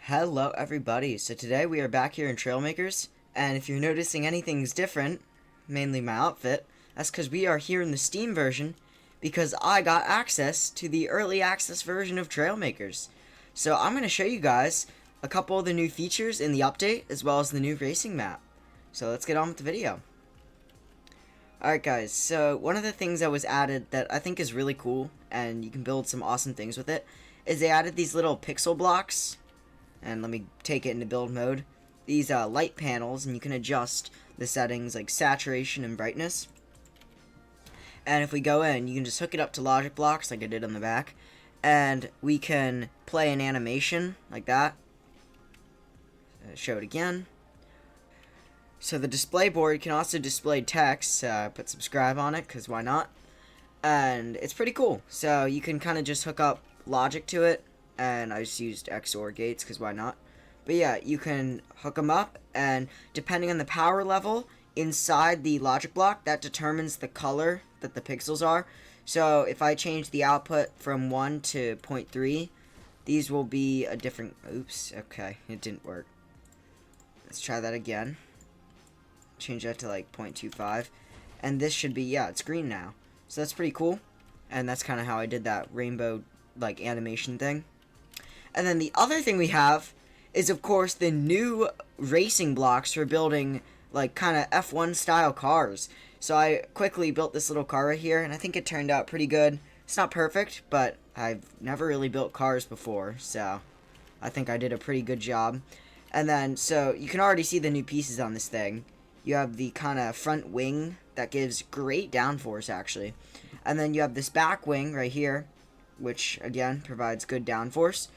Hello everybody, so today we are back here in Trailmakers, and if you're noticing anything's different, mainly my outfit, that's because we are here in the Steam version, because I got access to the early access version of Trailmakers. So I'm going to show you guys a couple of the new features in the update, as well as the new racing map. So let's get on with the video. Alright guys, so one of the things that was added that I think is really cool, and you can build some awesome things with it, is they added these little pixel blocks. And let me take it into build mode. These light panels, and you can adjust the settings like saturation and brightness. And if we go in, you can just hook it up to logic blocks like I did on the back, and we can play an animation like that. Show it again. So the display board can also display text. Put subscribe on it, because why not? And it's pretty cool. So you can kind of just hook up logic to it. And I just used XOR gates because why not? But yeah, you can hook them up, and depending on the power level inside the logic block, that determines the color that the pixels are. So if I change the output from 1 to 0.3, these will be a different... Oops, okay, it didn't work. Let's try that again. Change that to like 0.25. And this should be, yeah, it's green now. So that's pretty cool. And that's kind of how I did that rainbow like animation thing. And then the other thing we have is, of course, the new racing blocks for building, like, kind of F1 style cars. So I quickly built this little car right here, and I think it turned out pretty good. It's not perfect, but I've never really built cars before, so I think I did a pretty good job. And then, so you can already see the new pieces on this thing. You have the kind of front wing that gives great downforce, actually. And then you have this back wing right here, which, again, provides good downforce.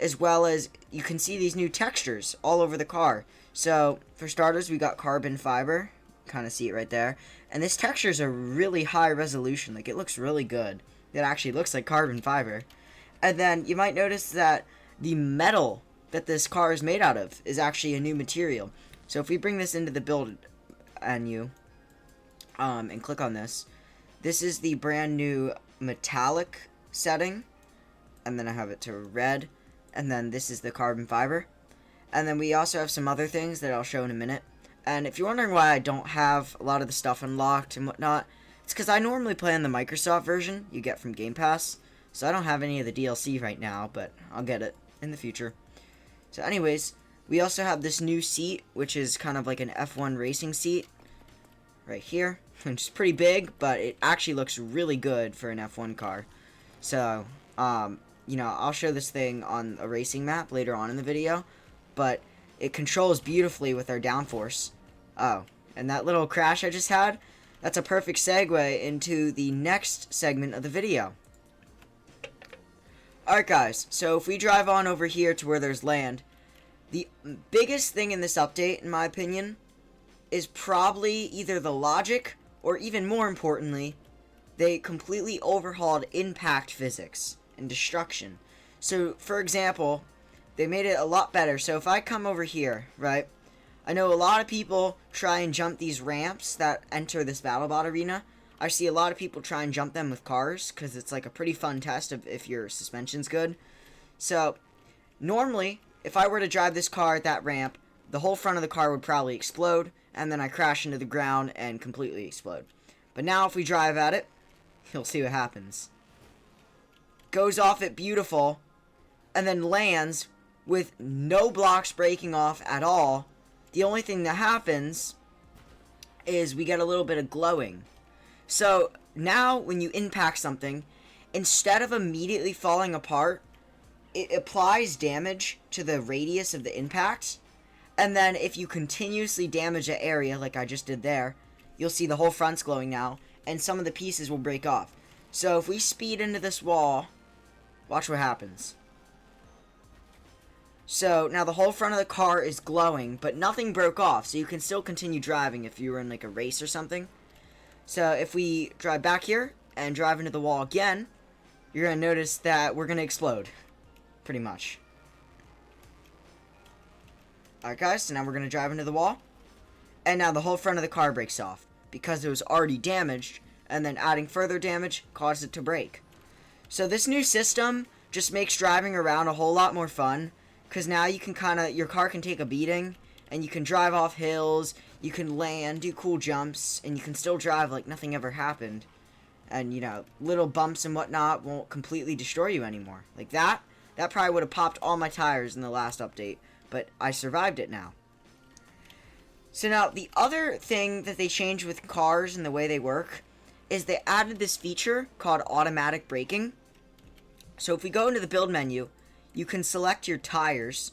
As well as you can see these new textures all over the car. So for starters, we got carbon fiber, kind of see it right there, and this texture is a really high resolution. Like, it looks really good. It actually looks like carbon fiber. And then you might notice that the metal that this car is made out of is actually a new material. So if we bring this into the build menu and click on this, this is the brand new metallic setting, and then I have it to red. And then this is the carbon fiber. And then we also have some other things that I'll show in a minute. And if you're wondering why I don't have a lot of the stuff unlocked and whatnot, it's because I normally play on the Microsoft version you get from Game Pass. So I don't have any of the DLC right now, but I'll get it in the future. So anyways, we also have this new seat, which is kind of like an F1 racing seat. Right here. Which is pretty big, but it actually looks really good for an F1 car. So, you know, I'll show this thing on a racing map later on in the video, but it controls beautifully with our downforce. Oh, and that little crash I just had, that's a perfect segue into the next segment of the video. Alright guys, so if we drive on over here to where there's land, the biggest thing in this update, in my opinion, is probably either the logic, or even more importantly, they completely overhauled impact physics and destruction. So, for example, they made it a lot better. So if I come over here, right, I know a lot of people try and jump these ramps that enter this BattleBot arena. I see a lot of people try and jump them with cars, because it's like a pretty fun test of if your suspension's good. So, normally, if I were to drive this car at that ramp, the whole front of the car would probably explode, and then I crash into the ground and completely explode. But now if we drive at it, you'll see what happens. Goes off it beautiful, and then lands with no blocks breaking off at all. The only thing that happens is we get a little bit of glowing. So now when you impact something, instead of immediately falling apart, it applies damage to the radius of the impact. And then if you continuously damage an area like I just did there, you'll see the whole front's glowing now, and some of the pieces will break off. So if we speed into this wall, watch what happens. So now the whole front of the car is glowing, but nothing broke off, so you can still continue driving if you were in like a race or something. So if we drive back here and drive into the wall again, you're going to notice that we're going to explode. Pretty much. Alright guys, so now we're going to drive into the wall. And now the whole front of the car breaks off, because it was already damaged, and then adding further damage caused it to break. So this new system just makes driving around a whole lot more fun, because now you can your car can take a beating, and you can drive off hills, you can land, do cool jumps, and you can still drive like nothing ever happened. And, you know, little bumps and whatnot won't completely destroy you anymore. Like that probably would have popped all my tires in the last update, but I survived it now. So now, the other thing that they changed with cars and the way they work is they added this feature called automatic braking. So if we go into the build menu, you can select your tires,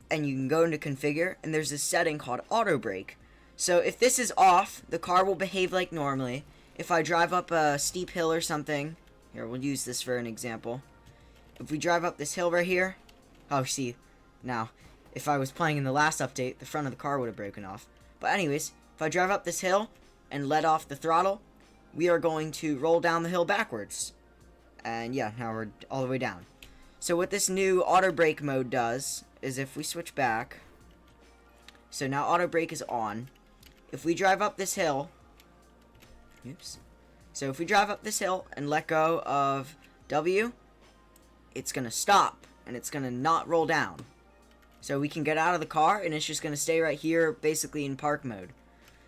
and you can go into configure, and there's this setting called auto brake. So if this is off, the car will behave like normally. If I drive up a steep hill or something, here, we'll use this for an example. If we drive up this hill right here, oh, see, now, if I was playing in the last update, the front of the car would have broken off. But anyways, if I drive up this hill and let off the throttle, we are going to roll down the hill backwards. And yeah, now we're all the way down. So what this new auto brake mode does is if we switch back, so now auto brake is on. If we drive up this hill, oops. So if we drive up this hill and let go of W, it's going to stop, and it's going to not roll down. So we can get out of the car, and it's just going to stay right here, basically in park mode.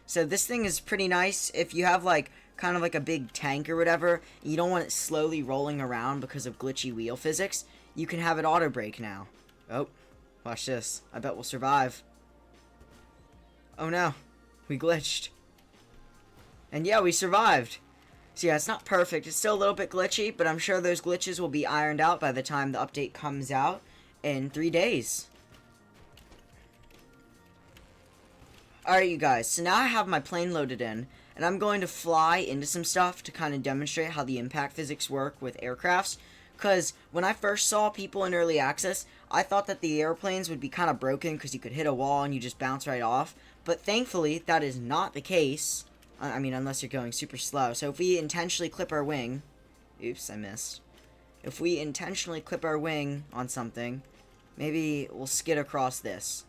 So this thing is pretty nice if you have, like, kind of like a big tank or whatever, and you don't want it slowly rolling around because of glitchy wheel physics. You can have it auto brake now. Oh, watch this. I bet we'll survive. Oh no, we glitched. And yeah, we survived. So yeah, it's not perfect. It's still a little bit glitchy, but I'm sure those glitches will be ironed out by the time the update comes out in 3 days. Alright, you guys, so now I have my plane loaded in, and I'm going to fly into some stuff to kind of demonstrate how the impact physics work with aircrafts. Because when I first saw people in early access, I thought that the airplanes would be kind of broken because you could hit a wall and you just bounce right off. But thankfully, that is not the case. I mean, unless you're going super slow. So if we intentionally clip our wing... Oops, I missed. If we intentionally clip our wing on something, maybe we'll skid across this.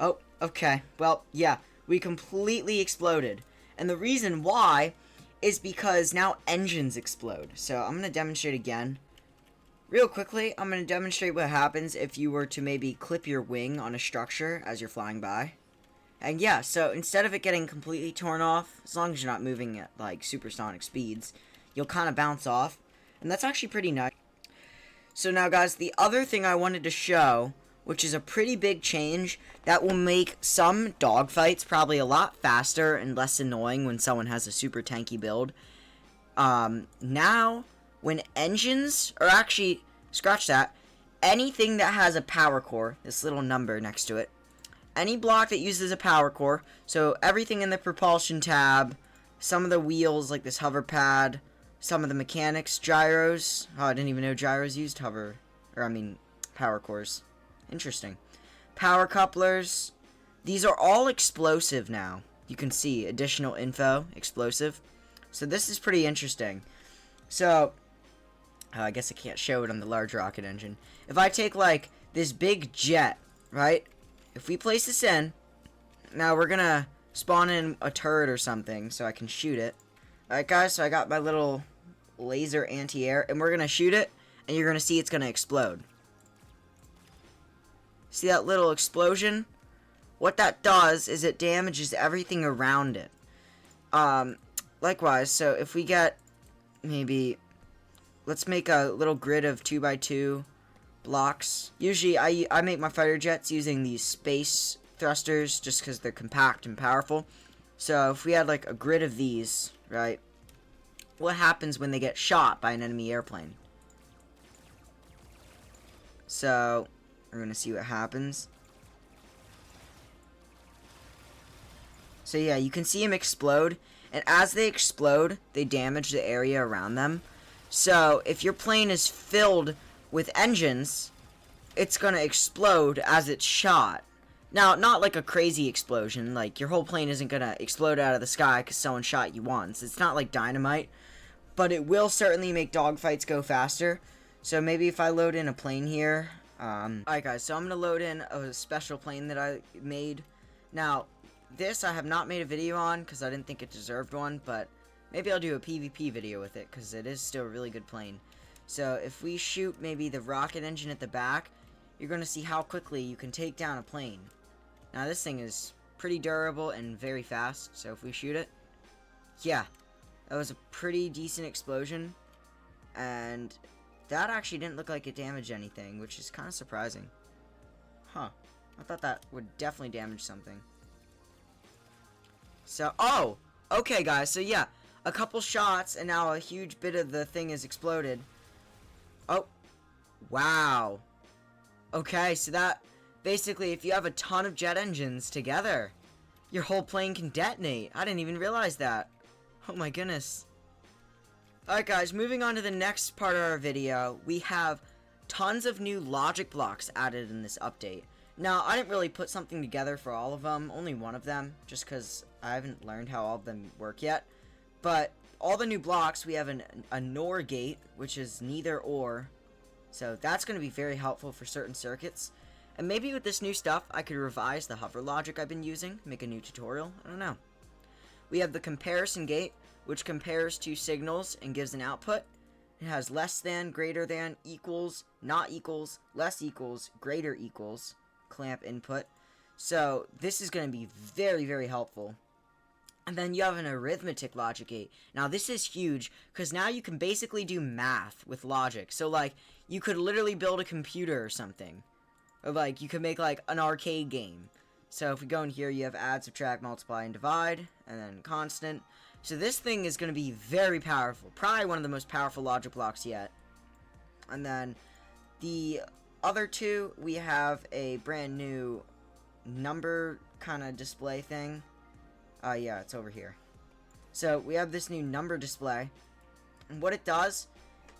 Oh, okay. Well, yeah, we completely exploded. And the reason why is because now engines explode. So I'm going to demonstrate again. Real quickly, I'm going to demonstrate what happens if you were to maybe clip your wing on a structure as you're flying by. And yeah, so instead of it getting completely torn off, as long as you're not moving at like supersonic speeds, you'll kind of bounce off. And that's actually pretty nice. So now guys, the other thing I wanted to show, which is a pretty big change that will make some dogfights probably a lot faster and less annoying when someone has a super tanky build. Now, when engines, or actually, scratch that, anything that has a power core, this little number next to it, any block that uses a power core, so everything in the propulsion tab, some of the wheels like this hover pad, some of the mechanics, gyros, oh, I didn't even know gyros used power cores. Interesting. Power couplers. These are all explosive now. You can see additional info, explosive. So this is pretty interesting. So, I guess I can't show it on the large rocket engine. If I take like this big jet, right? If we place this in, now we're gonna spawn in a turret or something so I can shoot it. Alright guys, so I got my little laser anti-air, and we're gonna shoot it, and you're gonna see it's gonna explode. See that little explosion? What that does is it damages everything around it. Likewise, so if we get maybe, let's make a little grid of 2x2 blocks. Usually I make my fighter jets using these space thrusters just because they're compact and powerful. So if we had like a grid of these, right? What happens when they get shot by an enemy airplane? So we're going to see what happens. So yeah, you can see them explode. And as they explode, they damage the area around them. So if your plane is filled with engines, it's going to explode as it's shot. Now, not like a crazy explosion. Like, your whole plane isn't going to explode out of the sky because someone shot you once. It's not like dynamite. But it will certainly make dogfights go faster. So maybe if I load in a plane here... Alright guys, so I'm going to load in a special plane that I made. Now, this I have not made a video on because I didn't think it deserved one, but maybe I'll do a PvP video with it because it is still a really good plane. So if we shoot maybe the rocket engine at the back, you're going to see how quickly you can take down a plane. Now this thing is pretty durable and very fast, so if we shoot it, yeah, that was a pretty decent explosion, and that actually didn't look like it damaged anything, which is kind of surprising. Huh, I thought that would definitely damage something. So, oh, okay guys, so yeah, a couple shots, and now a huge bit of the thing has exploded. Oh, wow. Okay, so that, basically, if you have a ton of jet engines together, your whole plane can detonate. I didn't even realize that. Oh my goodness. Alright guys, moving on to the next part of our video, we have tons of new logic blocks added in this update. Now, I didn't really put something together for all of them, only one of them, just because I haven't learned how all of them work yet. But all the new blocks, we have a NOR gate, which is neither or. So that's going to be very helpful for certain circuits. And maybe with this new stuff, I could revise the hover logic I've been using, make a new tutorial, I don't know. We have the comparison gate, which compares two signals and gives an output. It has less than, greater than, equals, not equals, less equals, greater equals, clamp input. So this is going to be very, very helpful. And then you have an arithmetic logic gate. Now this is huge, because now you can basically do math with logic. So like, you could literally build a computer or something. Or like, you could make like an arcade game. So if we go in here, you have add, subtract, multiply, and divide, and then constant. So this thing is going to be very powerful. Probably one of the most powerful logic blocks yet. And then the other two, we have a brand new number kind of display thing. Yeah, it's over here. So we have this new number display. And what it does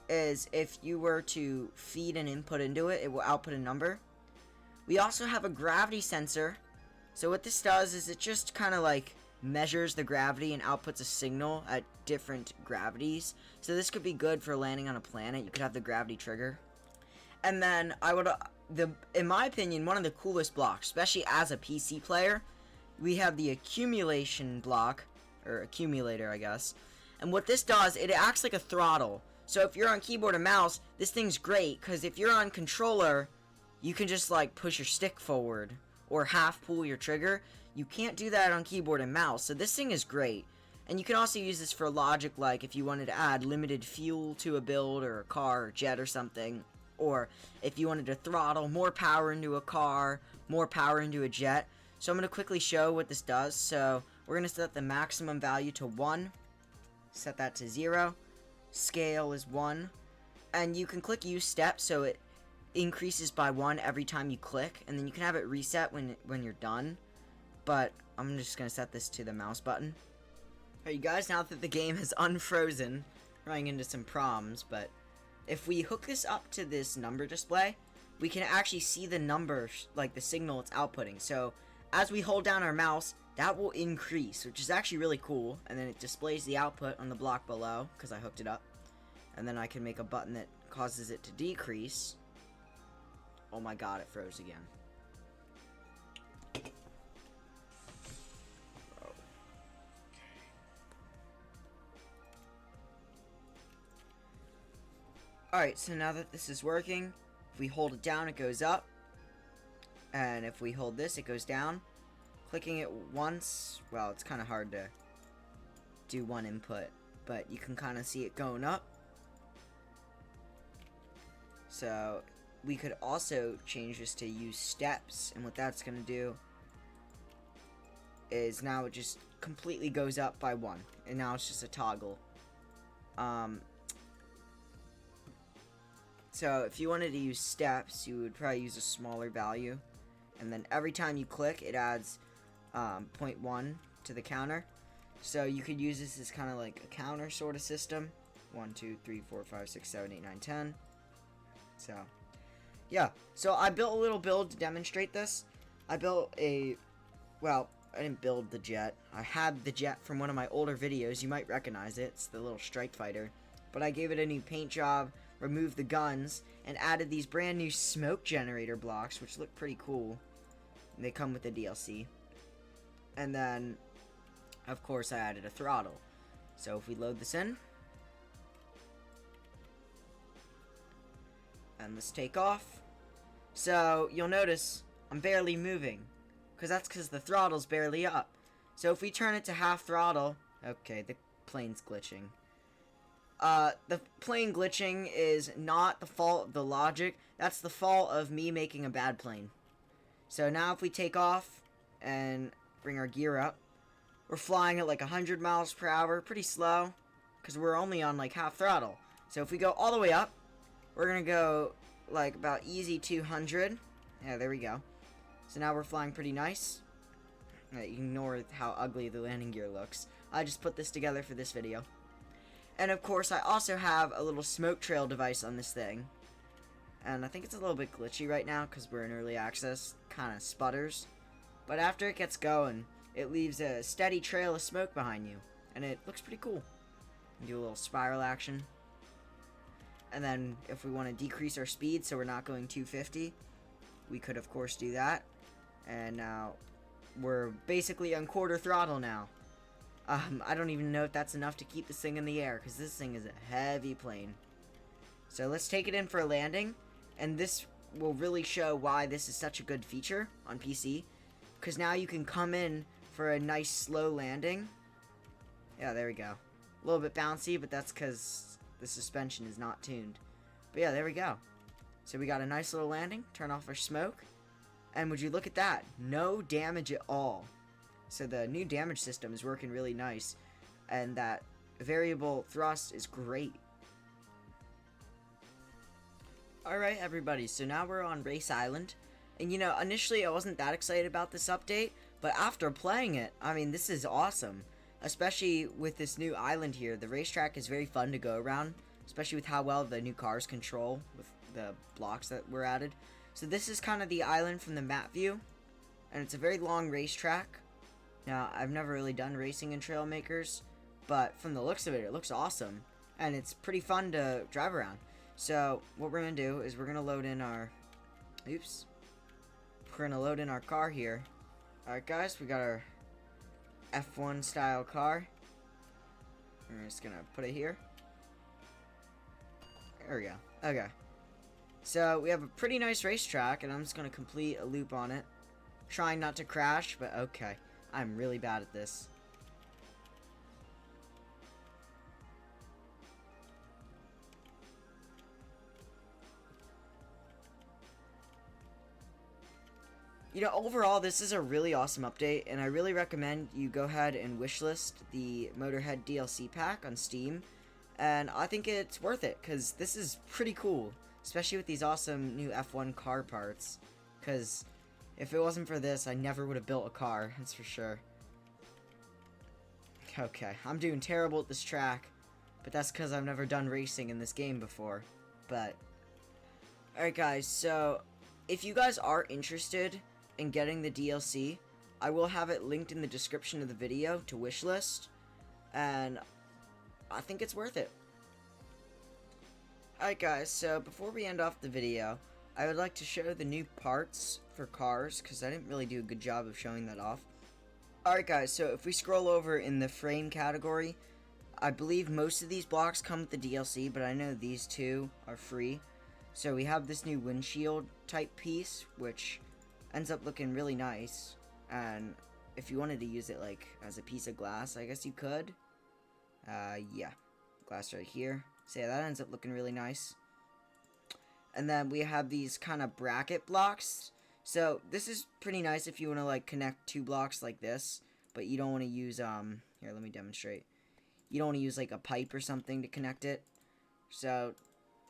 is if you were to feed an input into it, it will output a number. We also have a gravity sensor. So what this does is it just kind of like measures the gravity and outputs a signal at different gravities. So this could be good for landing on a planet. You could have the gravity trigger. And then in my opinion, one of the coolest blocks, especially as a PC player, we have the accumulation block, or accumulator, I guess. And what this does, it acts like a throttle. So if you're on keyboard and mouse, this thing's great, because if you're on controller, you can just like push your stick forward, or half pull your trigger. You can't do that on keyboard and mouse, so this thing is great. And you can also use this for logic, like if you wanted to add limited fuel to a build, or a car, or jet, or something. Or if you wanted to throttle more power into a car, more power into a jet. So I'm going to quickly show what this does. So we're going to set the maximum value to 1. Set that to 0. Scale is 1. And you can click use step so it increases by 1 every time you click. And then you can have it reset when you're done. But I'm just going to set this to the mouse button. Alright you guys, now that the game has unfrozen, running into some problems, but if we hook this up to this number display, we can actually see the number, like the signal it's outputting. So as we hold down our mouse, that will increase, which is actually really cool. And then it displays the output on the block below, because I hooked it up. And then I can make a button that causes it to decrease. Oh my god, it froze again. Alright, so now that this is working, if we hold it down, it goes up. And if we hold this, it goes down. Clicking it once, well, it's kind of hard to do one input, but you can kind of see it going up. So we could also change this to use steps, and what that's going to do is now it just completely goes up by 1, and now it's just a toggle. So if you wanted to use steps, you would probably use a smaller value. And then every time you click, it adds 0.1 to the counter. So you could use this as kind of like a counter sort of system. 1, 2, 3, 4, 5, 6, 7, 8, 9, 10. So, yeah. So I built a little build to demonstrate this. I built well, I didn't build the jet. I had the jet from one of my older videos. You might recognize it. It's the little strike fighter. But I gave it a new paint job, removed the guns, and added these brand new smoke generator blocks, which look pretty cool. And they come with the DLC. And then, of course, I added a throttle. So if we load this in, And let's take off. So you'll notice I'm barely moving, that's because the throttle's barely up. So if we turn it to half throttle, okay, the plane's glitching. The plane glitching is not the fault of the logic, that's the fault of me making a bad plane. So now if we take off and bring our gear up, we're flying at like 100 miles per hour, pretty slow, because we're only on like half throttle. So if we go all the way up, we're gonna go like about easy 200. Yeah, there we go. So now we're flying pretty nice. Ignore how ugly the landing gear looks. I just put this together for this video. And of course, I also have a little smoke trail device on this thing. And I think it's a little bit glitchy right now because we're in early access. Kind of sputters. But after it gets going, it leaves a steady trail of smoke behind you. And it looks pretty cool. Do a little spiral action. And then if we want to decrease our speed so we're not going 250, we could of course do that. And now we're basically on quarter throttle now. I don't even know if that's enough to keep this thing in the air, because this thing is a heavy plane. So let's take it in for a landing, and this will really show why this is such a good feature on PC, because now you can come in for a nice slow landing. Yeah, there we go. A little bit bouncy, but that's because the suspension is not tuned. But yeah, there we go. So we got a nice little landing, turn off our smoke, and would you look at that? No damage at all. So the new damage system is working really nice, and that variable thrust is great. Alright everybody, so now we're on Race Island, and you know, initially I wasn't that excited about this update, but after playing it, I mean, this is awesome. Especially with this new island here, the racetrack is very fun to go around, especially with how well the new cars control with the blocks that were added. So this is kind of the island from the map view, and it's a very long racetrack. Now, I've never really done racing in Trailmakers, but from the looks of it, it looks awesome, and it's pretty fun to drive around. So what we're going to do is we're going to load in our, we're going to load in our car here. Alright guys, we got our F1 style car. We're just going to put it here. There we go. Okay. So we have a pretty nice racetrack, and I'm just going to complete a loop on it. Trying not to crash, but okay. I'm really bad at this. You know, overall, this is a really awesome update, and I really recommend you go ahead and wishlist the Motorhead DLC pack on Steam. And I think it's worth it, because this is pretty cool, especially with these awesome new F1 car parts. Because if it wasn't for this, I never would have built a car, that's for sure. Okay, I'm doing terrible at this track, but that's because I've never done racing in this game before. But, alright guys, so if you guys are interested in getting the DLC, I will have it linked in the description of the video to wishlist, and I think it's worth it. Alright guys, so before we end off the video, I would like to show the new parts for cars, because I didn't really do a good job of showing that off. Alright guys, so if we scroll over in the frame category, I believe most of these blocks come with the DLC, but I know these two are free. So we have this new windshield type piece, which ends up looking really nice. And if you wanted to use it like as a piece of glass, I guess you could. Yeah, glass right here. So yeah, that ends up looking really nice. And then we have these kind of bracket blocks. So this is pretty nice if you want to like connect two blocks like this, but you don't want to use here, let me demonstrate. You don't want to use like a pipe or something to connect it. So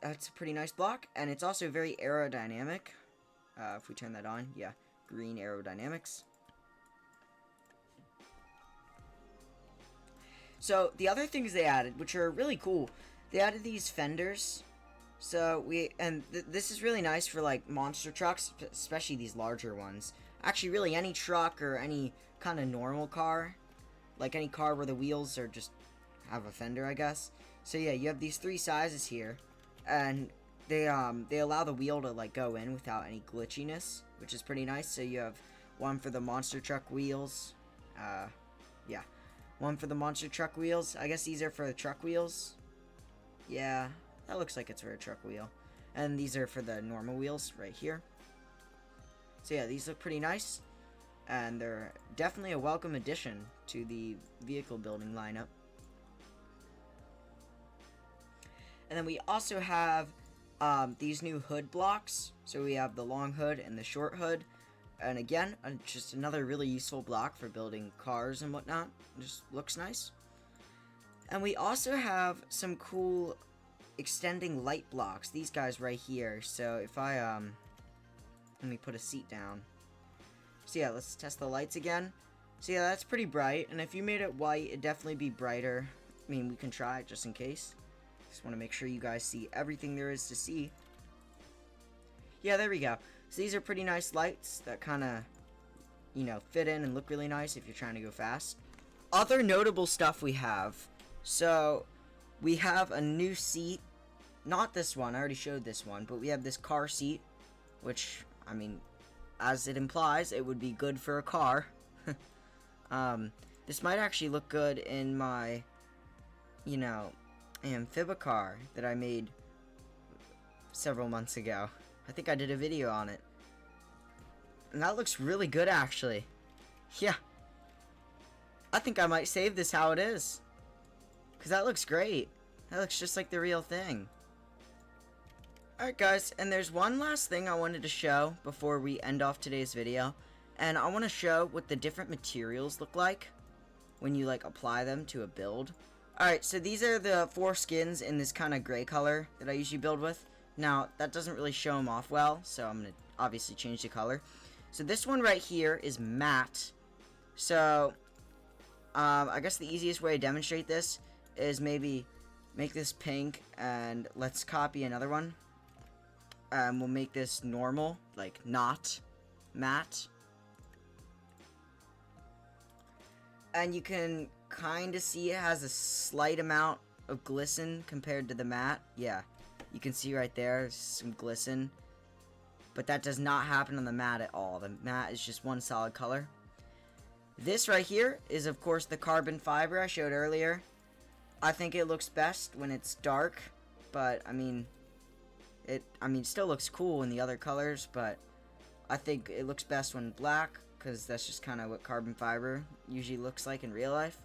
that's a pretty nice block, and it's also very aerodynamic. If we turn that on, yeah, green aerodynamics. So the other things they added, which are really cool, they added these fenders. So this is really nice for like monster trucks, especially these larger ones. Actually, really any truck or any kind of normal car, like any car where the wheels are just have a fender, I guess. So yeah, you have these three sizes here, and they allow the wheel to like go in without any glitchiness, which is pretty nice. So you have one for the monster truck wheels, yeah, one for the monster truck wheels. I guess these are for the truck wheels. Yeah, that looks like it's for a truck wheel. And these are for the normal wheels right here. So yeah, these look pretty nice. And they're definitely a welcome addition to the vehicle building lineup. And then we also have these new hood blocks. So we have the long hood and the short hood. And again, just another really useful block for building cars and whatnot. It just looks nice. And we also have some cool extending light blocks. These guys right here. So if I, let me put a seat down. So yeah, let's test the lights again. So yeah, that's pretty bright. And if you made it white, it'd definitely be brighter. I mean, we can try it just in case. Just want to make sure you guys see everything there is to see. Yeah, there we go. So these are pretty nice lights that kind of, you know, fit in and look really nice if you're trying to go fast. Other notable stuff we have. So we have a new seat. Not this one, I already showed this one, but we have this car seat, which, I mean, as it implies, it would be good for a car. This might actually look good in my, you know, amphibicar that I made several months ago. I think I did a video on it. And that looks really good, actually. Yeah. I think I might save this how it is. Because that looks great. That looks just like the real thing. Alright guys, and there's one last thing I wanted to show before we end off today's video. And I want to show what the different materials look like when you like apply them to a build. Alright, so these are the 4 skins in this kind of gray color that I usually build with. Now, that doesn't really show them off well, so I'm going to obviously change the color. So this one right here is matte. So, I guess the easiest way to demonstrate this is maybe make this pink, and let's copy another one. We'll make this normal, like not matte. And you can kind of see it has a slight amount of glisten compared to the matte. Yeah, you can see right there some glisten. But that does not happen on the matte at all. The matte is just one solid color. This right here is, of course, the carbon fiber I showed earlier. I think it looks best when it's dark, but I mean, it still looks cool in the other colors, but I think it looks best when black, because that's just kind of what carbon fiber usually looks like in real life.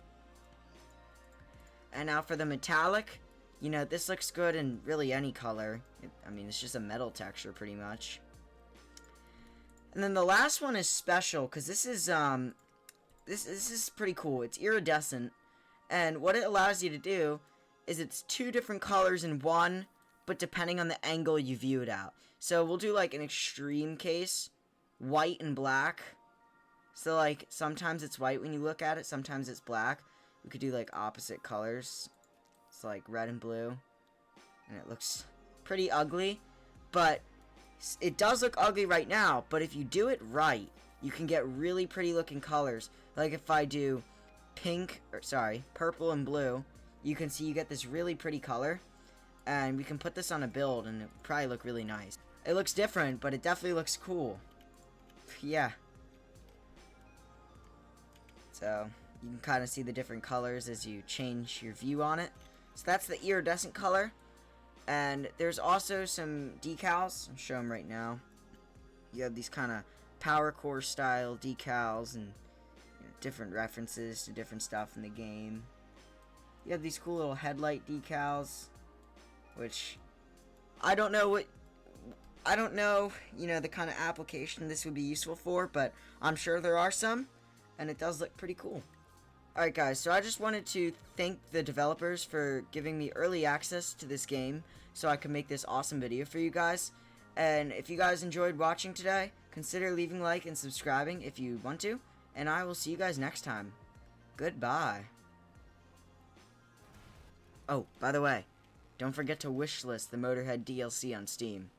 And now for the metallic, you know, this looks good in really any color. I mean, it's just a metal texture pretty much. And then the last one is special, because this is this is pretty cool. It's iridescent, and what it allows you to do is it's 2 different colors in one, but depending on the angle you view it out. So we'll do like an extreme case, white and black. So like sometimes it's white when you look at it, sometimes it's black. We could do like opposite colors. It's like red and blue, and it looks pretty ugly, but it does look ugly right now. But if you do it right, you can get really pretty looking colors. Like if I do purple and blue, you can see you get this really pretty color. And we can put this on a build and it would probably look really nice. It looks different, but it definitely looks cool. Yeah. So you can kind of see the different colors as you change your view on it. So that's the iridescent color. And there's also some decals. I'll show them right now. You have these kind of power core style decals and, you know, different references to different stuff in the game. You have these cool little headlight decals, which I don't know, you know, the kind of application this would be useful for, but I'm sure there are some, and it does look pretty cool. Alright guys, so I just wanted to thank the developers for giving me early access to this game so I could make this awesome video for you guys. And if you guys enjoyed watching today, consider leaving a like and subscribing if you want to, and I will see you guys next time. Goodbye. Oh, by the way, don't forget to wishlist the Motorhead DLC on Steam.